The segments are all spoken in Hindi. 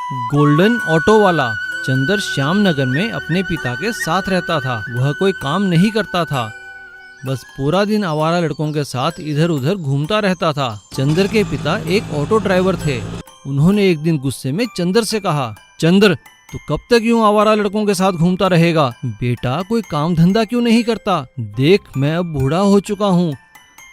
गोल्डन ऑटो वाला। चंदर श्याम नगर में अपने पिता के साथ रहता था। वह कोई काम नहीं करता था, बस पूरा दिन आवारा लड़कों के साथ इधर उधर घूमता रहता था। चंदर के पिता एक ऑटो ड्राइवर थे। उन्होंने एक दिन गुस्से में चंदर से कहा, चंदर तू कब तक यूं आवारा लड़कों के साथ घूमता रहेगा? बेटा कोई काम धंधा क्यों नहीं करता? देख मैं अब बूढ़ा हो चुका हूँ,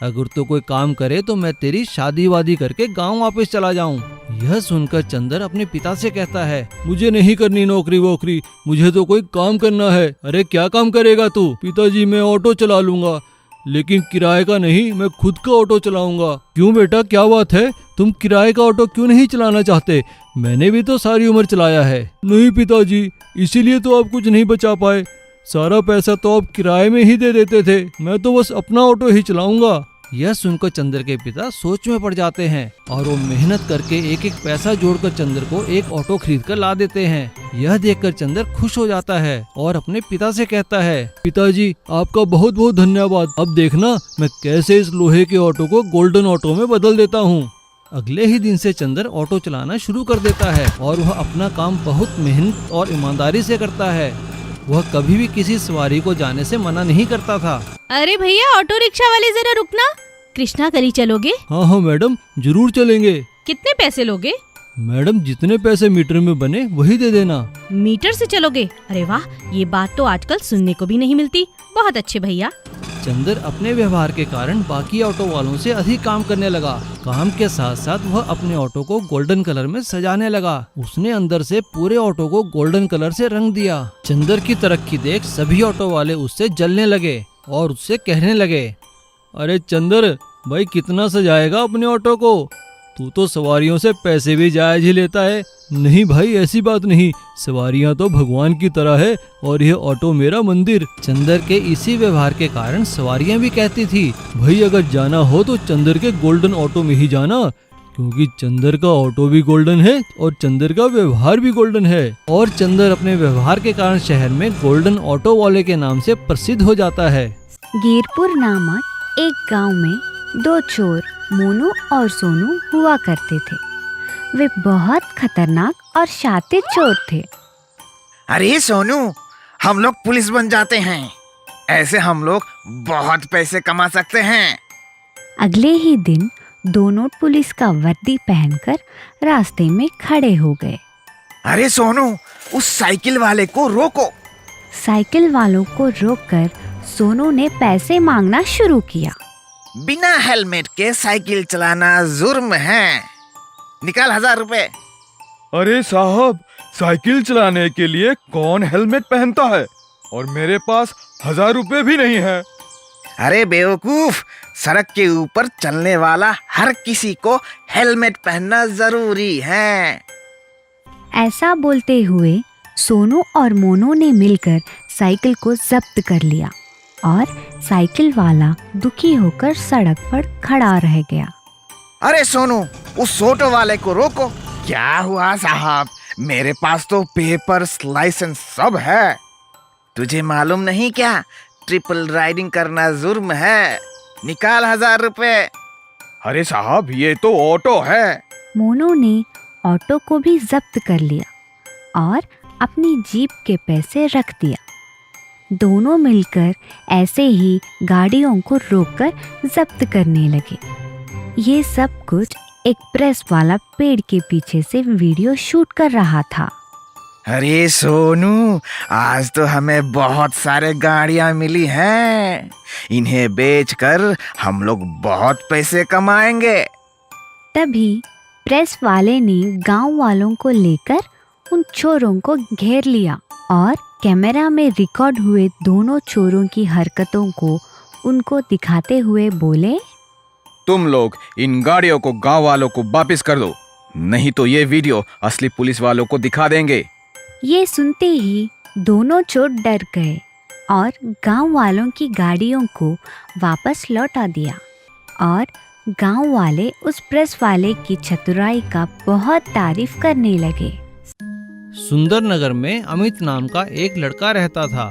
अगर तो कोई काम करे तो मैं तेरी शादी वादी करके गांव वापस चला जाऊं। यह सुनकर चंदर अपने पिता से कहता है, मुझे नहीं करनी नौकरी वोकरी, मुझे तो कोई काम करना है। अरे क्या काम करेगा तू? पिताजी मैं ऑटो चला लूंगा, लेकिन किराए का नहीं, मैं खुद का ऑटो चलाऊंगा। क्यों बेटा क्या बात है, तुम किराए का ऑटो क्यों नहीं चलाना चाहते? मैंने भी तो सारी उम्र चलाया है। नहीं पिताजी, इसीलिए तो आप कुछ नहीं बचा पाए, सारा पैसा तो आप किराए में ही दे देते थे, मैं तो बस अपना ऑटो ही चलाऊंगा। यह सुनकर चंदर के पिता सोच में पड़ जाते हैं और वो मेहनत करके एक एक पैसा जोड़कर चंदर को एक ऑटो खरीद कर ला देते हैं। यह देखकर चंदर खुश हो जाता है और अपने पिता से कहता है, पिताजी आपका बहुत बहुत धन्यवाद। अब देखना मैं कैसे इस लोहे के ऑटो को गोल्डन ऑटो में बदल देता हूँ। अगले ही दिन से चंदर ऑटो चलाना शुरू कर देता है और वह अपना काम बहुत मेहनत और ईमानदारी से करता है। वह कभी भी किसी सवारी को जाने से मना नहीं करता था। अरे भैया ऑटो रिक्शा वाले जरा रुकना, कृष्णा गली चलोगे? हाँ हाँ मैडम जरूर चलेंगे। कितने पैसे लोगे? मैडम जितने पैसे मीटर में बने वही दे देना। मीटर से चलोगे? अरे वाह, ये बात तो आजकल सुनने को भी नहीं मिलती। बहुत अच्छे भैया। चंदर अपने व्यवहार के कारण बाकी ऑटो वालों से अधिक काम करने लगा। काम के साथ साथ वह अपने ऑटो को गोल्डन कलर में सजाने लगा। उसने अंदर से पूरे ऑटो को गोल्डन कलर से रंग दिया। चंदर की तरक्की देख सभी ऑटो वाले उससे जलने लगे और उससे कहने लगे, अरे चंदर भाई कितना सजाएगा अपने ऑटो को? तू तो सवारियों से पैसे भी जायज ही लेता है। नहीं भाई ऐसी बात नहीं, सवारियां तो भगवान की तरह है और यह ऑटो मेरा मंदिर। चंदर के इसी व्यवहार के कारण सवारियां भी कहती थी, भाई अगर जाना हो तो चंदर के गोल्डन ऑटो में ही जाना, क्योंकि चंदर का ऑटो भी गोल्डन है और चंदर का व्यवहार भी गोल्डन है। और चंदर अपने व्यवहार के कारण शहर में गोल्डन ऑटो वाले के नाम से प्रसिद्ध हो जाता है। गिरपुर नामक एक गांव में दो चोर मोनू और सोनू हुआ करते थे। वे बहुत खतरनाक और शातिर चोर थे। अरे सोनू, हम लोग पुलिस बन जाते हैं, ऐसे हम लोग बहुत पैसे कमा सकते हैं। अगले ही दिन दोनों पुलिस का वर्दी पहनकर रास्ते में खड़े हो गए। अरे सोनू, उस साइकिल वाले को रोको। साइकिल वालों को रोककर सोनू ने पैसे मांगना शुरू किया। बिना हेलमेट के साइकिल चलाना जुर्म है, निकाल 1000 रुपए। अरे साहब, साइकिल चलाने के लिए कौन हेलमेट पहनता है और मेरे पास 1000 रुपए भी नहीं है। अरे बेवकूफ, सड़क के ऊपर चलने वाला हर किसी को हेलमेट पहनना जरूरी है। ऐसा बोलते हुए सोनू और मोनू ने मिलकर साइकिल को जब्त कर लिया और साइकिल वाला दुखी होकर सड़क पर खड़ा रह गया। अरे सोनू, उस ऑटो वाले को रोको। क्या हुआ साहब, मेरे पास तो पेपर्स लाइसेंस सब है। तुझे मालूम नहीं क्या, ट्रिपल राइडिंग करना जुर्म है, निकाल 1000 रुपए। अरे साहब ये तो ऑटो है। मोनू ने ऑटो को भी जब्त कर लिया और अपनी जीप के पैसे रख दिया। दोनों मिलकर ऐसे ही गाड़ियों को रोककर जब्त करने लगे। ये सब कुछ एक प्रेस वाला पेड़ के पीछे से वीडियो शूट कर रहा था। अरे सोनू, आज तो हमें बहुत सारे गाड़ियां मिली हैं, इन्हें बेचकर हम लोग बहुत पैसे कमाएंगे। तभी प्रेस वाले ने गांव वालों को लेकर उन चोरों को घेर लिया और कैमरा में रिकॉर्ड हुए दोनों चोरों की हरकतों को उनको दिखाते हुए बोले, तुम लोग इन गाड़ियों को गांव वालों को वापस कर दो, नहीं तो ये वीडियो असली पुलिस वालों को दिखा देंगे। ये सुनते ही दोनों चोर डर गए और गांव वालों की गाड़ियों को वापस लौटा दिया और गांव वाले उस प्रेस वाले की चतुराई का बहुत तारीफ करने लगे। सुंदर नगर में अमित नाम का एक लड़का रहता था,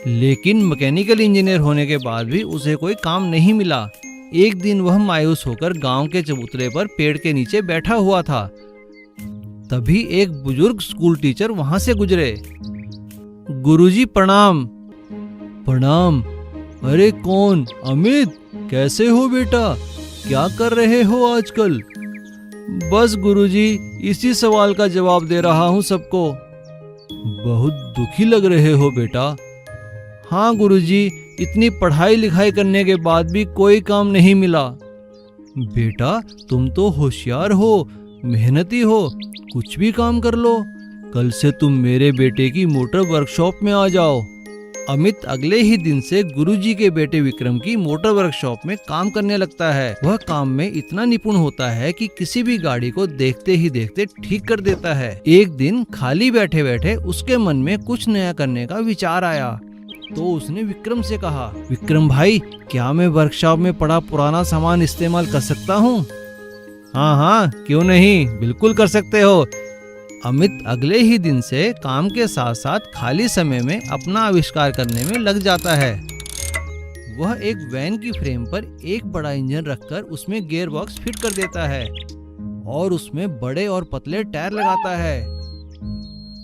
लेकिन मैकेनिकल इंजीनियर होने के बाद भी उसे कोई काम नहीं मिला। एक दिन वह मायूस होकर गांव के चबूतरे पर पेड़ के नीचे बैठा हुआ था। तभी एक बुजुर्ग स्कूल टीचर वहां से गुजरे। गुरुजी प्रणाम। प्रणाम। अरे कौन? अमित, कैसे हो बेटा? क्या कर रहे हो आजकल? बस गुरुजी, इसी सवाल का जवाब दे रहा हूँ सबको। बहुत दुखी लग रहे हो बेटा। हाँ गुरुजी, इतनी पढ़ाई लिखाई करने के बाद भी कोई काम नहीं मिला। बेटा, तुम तो होशियार हो, मेहनती हो, कुछ भी काम कर लो। कल से तुम मेरे बेटे की मोटर वर्कशॉप में आ जाओ। अमित अगले ही दिन से गुरुजी के बेटे विक्रम की मोटर वर्कशॉप में काम करने लगता है। वह काम में इतना निपुण होता है कि किसी भी गाड़ी को देखते ही देखते ठीक कर देता है। एक दिन खाली बैठे बैठे उसके मन में कुछ नया करने का विचार आया, तो उसने विक्रम से कहा, विक्रम भाई, क्या मैं वर्कशॉप में पड़ा पुराना सामान इस्तेमाल कर सकता हूँ? हाँ हाँ, क्यों नहीं, बिल्कुल कर सकते हो। अमित अगले ही दिन से काम के साथ साथ खाली समय में अपना आविष्कार करने में लग जाता है। वह एक वैन की फ्रेम पर एक बड़ा इंजन रखकर उसमें गियर बॉक्स फिट कर देता है और उसमें बड़े और पतले टायर लगाता है।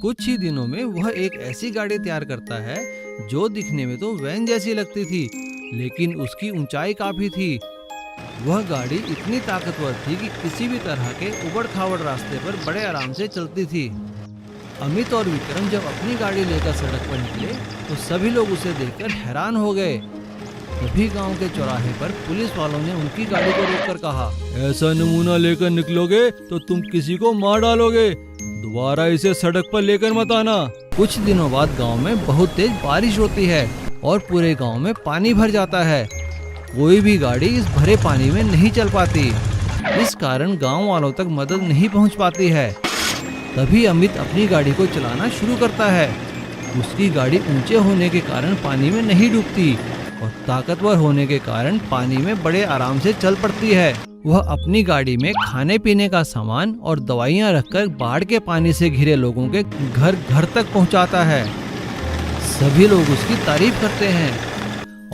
कुछ ही दिनों में वह एक ऐसी गाड़ी तैयार करता है जो दिखने में तो वैन जैसी लगती थी, लेकिन उसकी ऊंचाई काफी थी। वह गाड़ी इतनी ताकतवर थी कि किसी भी तरह के उबड़-खाबड़ रास्ते पर बड़े आराम से चलती थी। अमित और विक्रम जब अपनी गाड़ी लेकर सड़क पर निकले तो सभी लोग उसे देखकर हैरान हो गए। तभी गांव के चौराहे पर पुलिस वालों ने उनकी गाड़ी को रोककर कहा, ऐसा नमूना लेकर निकलोगे तो तुम किसी को मार डालोगे, दोबारा इसे सड़क पर लेकर मत आना। कुछ दिनों बाद गांव में बहुत तेज बारिश होती है और पूरे गांव में पानी भर जाता है। कोई भी गाड़ी इस भरे पानी में नहीं चल पाती, इस कारण गांव वालों तक मदद नहीं पहुंच पाती है। तभी अमित अपनी गाड़ी को चलाना शुरू करता है। उसकी गाड़ी ऊंचे होने के कारण पानी में नहीं डूबती और ताकतवर होने के कारण पानी में बड़े आराम से चल पड़ती है। वह अपनी गाड़ी में खाने पीने का सामान और दवाइयां रखकर बाढ़ के पानी से घिरे लोगों के घर घर तक पहुंचाता है। सभी लोग उसकी तारीफ करते हैं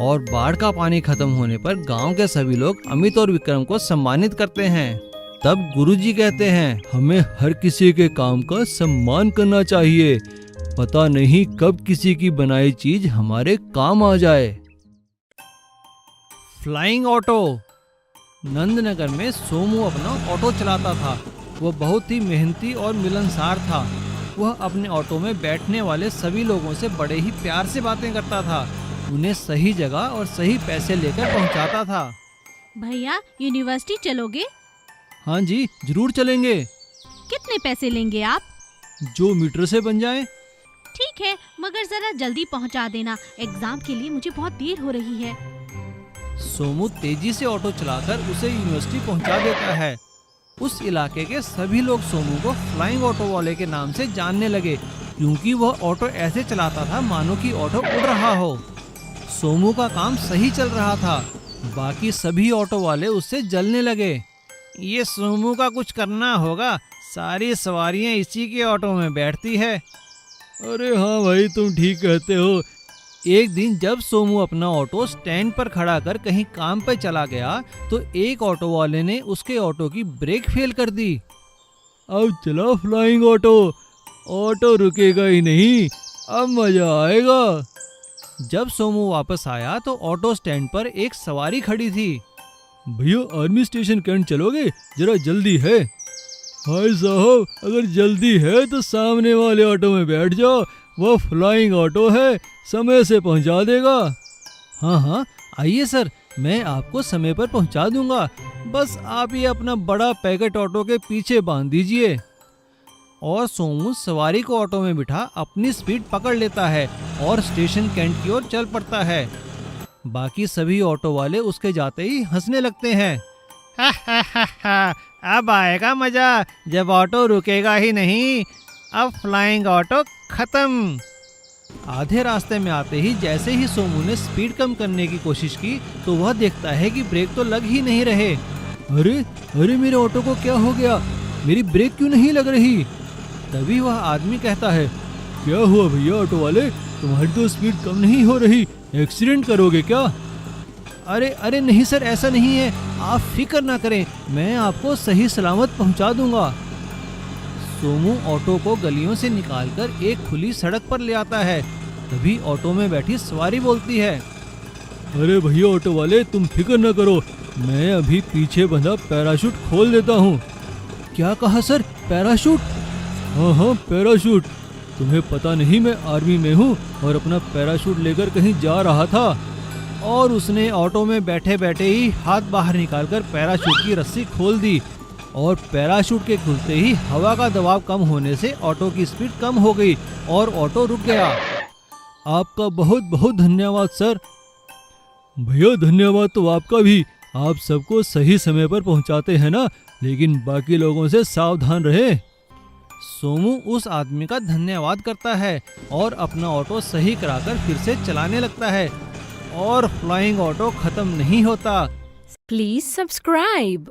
और बाढ़ का पानी खत्म होने पर गांव के सभी लोग अमित और विक्रम को सम्मानित करते हैं। तब गुरुजी कहते हैं, हमें हर किसी के काम का सम्मान करना चाहिए, पता नहीं कब किसी की बनाई चीज हमारे काम आ जाए। Flying auto. नंदनगर में सोमू अपना ऑटो चलाता था। वह बहुत ही मेहनती और मिलनसार था। वह अपने ऑटो में बैठने वाले सभी लोगों से बड़े ही प्यार से बातें करता था, उन्हें सही जगह और सही पैसे लेकर पहुंचाता था। भैया, यूनिवर्सिटी चलोगे? हाँ जी, जरूर चलेंगे। कितने पैसे लेंगे आप? जो मीटर से बन जाए। ठीक है, मगर जरा जल्दी पहुंचा देना, एग्जाम के लिए मुझे बहुत देर हो रही है। सोमू तेजी से ऑटो चलाकर उसे यूनिवर्सिटी पहुंचा देता है। उस इलाके के सभी लोग सोमू को फ्लाइंग ऑटो वाले के नाम से जानने लगे, क्योंकि वह ऑटो ऐसे चलाता था मानो कि ऑटो उड़ रहा हो। सोमू का काम सही चल रहा था, बाकी सभी ऑटो वाले उससे जलने लगे। ये सोमू का कुछ करना होगा, सारी सवारियां इसी के ऑटो में बैठती है। अरे हाँ भाई, तुम ठीक कहते हो। एक दिन जब सोमू अपना ऑटो स्टैंड पर खड़ा कर कहीं काम पे चला गया तो एक ऑटो वाले ने उसके ऑटो की ब्रेक फेल कर दी। अब चला फ्लाइंग ऑटो, ऑटो रुकेगा ही नहीं, अब मजा आएगा। जब सोमू वापस आया तो ऑटो स्टैंड पर एक सवारी खड़ी थी। भैया, आर्मी स्टेशन कैंट चलोगे, जरा जल्दी है। हाय साहब, अगर जल्दी है तो सामने वाले ऑटो में बैठ जाओ, वो फ्लाइंग ऑटो है, समय से पहुंचा देगा। हाँ हाँ, आइए सर, मैं आपको समय पर पहुंचा दूंगा, बस आप ये अपना बड़ा पैकेट ऑटो के पीछे बांध दीजिए। और सोमू सवारी को ऑटो में बिठा अपनी स्पीड पकड़ लेता है और स्टेशन कैंट की ओर चल पड़ता है। बाकी सभी ऑटो वाले उसके जाते ही हंसने लगते हैं। हा हा हा हा, अब आएगा मजा, जब ऑटो रुकेगा ही नहीं। अब फ्लाइंग ऑटो खत्म। आधे रास्ते में आते ही जैसे ही सोमू ने स्पीड कम करने की कोशिश की तो वह देखता है कि ब्रेक तो लग ही नहीं रहे। अरे अरे, मेरे ऑटो को क्या हो गया, मेरी ब्रेक क्यों नहीं लग रही? तभी वह आदमी कहता है, क्या हुआ भैया ऑटो वाले, तुम्हारी तो स्पीड कम नहीं हो रही, एक्सीडेंट करोगे क्या? अरे अरे नहीं सर, ऐसा नहीं है, आप फिक्र ना करें, मैं आपको सही सलामत पहुंचा दूंगा। सोमू ऑटो को गलियों से निकालकर एक खुली सड़क पर ले आता है। तभी ऑटो में बैठी सवारी बोलती है, अरे भैया ऑटो वाले, तुम फिक्र न करो, मैं अभी पीछे बंधा पैराशूट खोल देता हूँ। क्या कहा सर, पैराशूट? हाँ हाँ पैराशूट। तुम्हें पता नहीं मैं आर्मी में हूँ और अपना पैराशूट लेकर कहीं जा रहा था। और उसने ऑटो में बैठे बैठे ही हाथ बाहर निकालकर पैराशूट की रस्सी खोल दी और पैराशूट के खुलते ही हवा का दबाव कम होने से ऑटो की स्पीड कम हो गई और ऑटो रुक गया। आपका बहुत बहुत धन्यवाद सर। भैया धन्यवाद तो आपका भी, आप सबको सही समय पर पहुंचाते हैं ना, लेकिन बाकी लोगों से सावधान रहे। सोमू उस आदमी का धन्यवाद करता है और अपना ऑटो सही कराकर फिर से चलाने लगता है और फ्लाइंग ऑटो खत्म नहीं होता। Please subscribe.